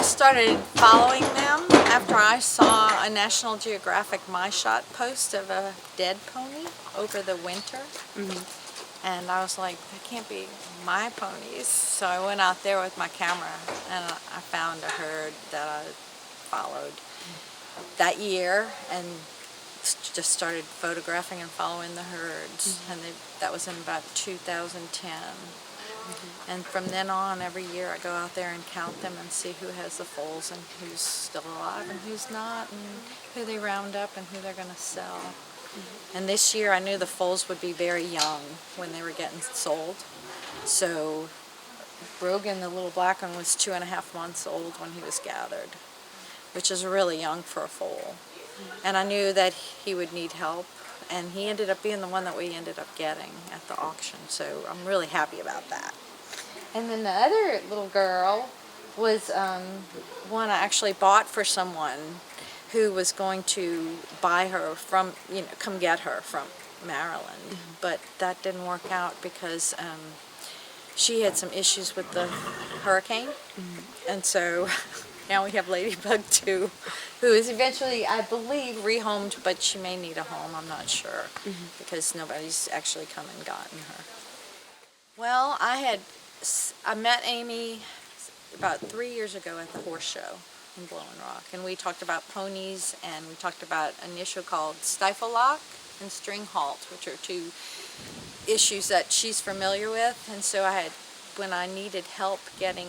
I started following them after I saw a National Geographic My Shot post of a dead pony over the winter. And I was like, that can't be my ponies. So I went out there with my camera and I found a herd that I followed that year and just started photographing and following the herds. And that was in about 2010. And from then on, every year I go out there and count them and see who has the foals and who's still alive and who's not, and who they round up and who they're going to sell. And this year I knew the foals would be very young when they were getting sold. So Brogan, the little black one, was 2.5 months old when he was gathered, which is really young for a foal. And I knew that he would need help, and he ended up being the one that we ended up getting at the auction. So I'm really happy about that. And then the other little girl was one I actually bought for someone who was going to buy her from, come get her from Maryland. But that didn't work out because she had some issues with the hurricane. And so now we have Ladybug too, who is eventually, I believe, rehomed, but she may need a home, I'm not sure, because nobody's actually come and gotten her. Well, I met Amy about 3 years ago at the horse show in Blowing Rock, and we talked about ponies, and we talked about an issue called stifle lock and string halt, which are two issues that she's familiar with. And so when I needed help getting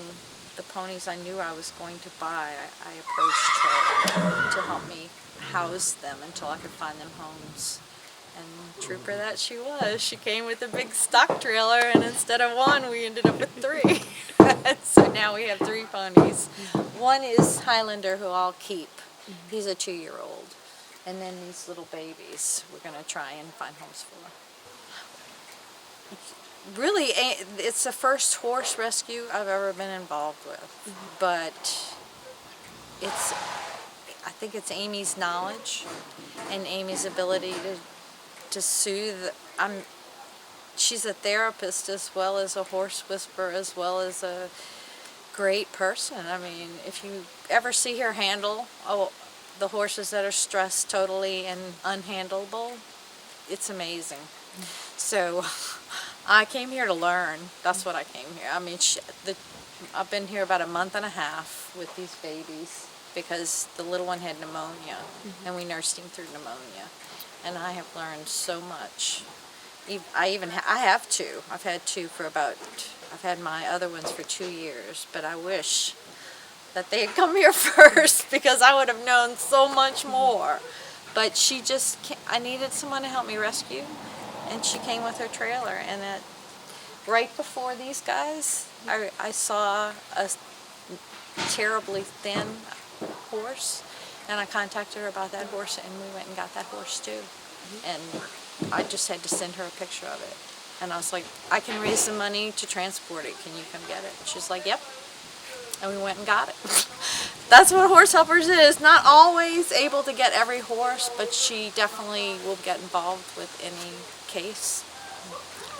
the ponies I knew I was going to buy, I approached her to help me house them until I could find them homes. And trooper that she was. She came with a big stock trailer, and instead of one, we ended up with 3. So now we have 3 ponies. One is Highlander, who I'll keep. He's a 2-year-old. And then these little babies we're going to try and find homes for. Really, it's the first horse rescue I've ever been involved with. But I think it's Amy's knowledge and Amy's ability to soothe. She's a therapist as well as a horse whisperer, as well as a great person. I mean, if you ever see her handle the horses that are stressed totally and unhandleable, it's amazing. So I came here to learn. That's what I came here. I mean, I've been here about 1.5 months with these babies because the little one had pneumonia, and we nursed him through pneumonia. And I have learned so much. I have 2. I've had 2 I've had my other ones for 2 years, but I wish that they had come here first because I would have known so much more. But I needed someone to help me rescue, and she came with her trailer. And right before these guys, I saw a terribly thin horse, and I contacted her about that horse, and we went and got that horse too. And I just had to send her a picture of it. And I was like, I can raise the money to transport it. Can you come get it? And she's like, yep. And we went and got it. That's what Horse Helpers is. Not always able to get every horse, but she definitely will get involved with any case.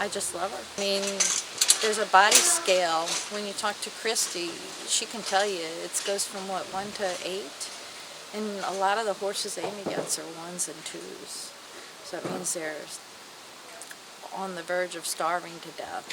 I just love her. I mean, there's a body scale. When you talk to Christy, she can tell you it goes from 1 to 8. And a lot of the horses Amy gets are 1s and 2s. So it means they're on the verge of starving to death.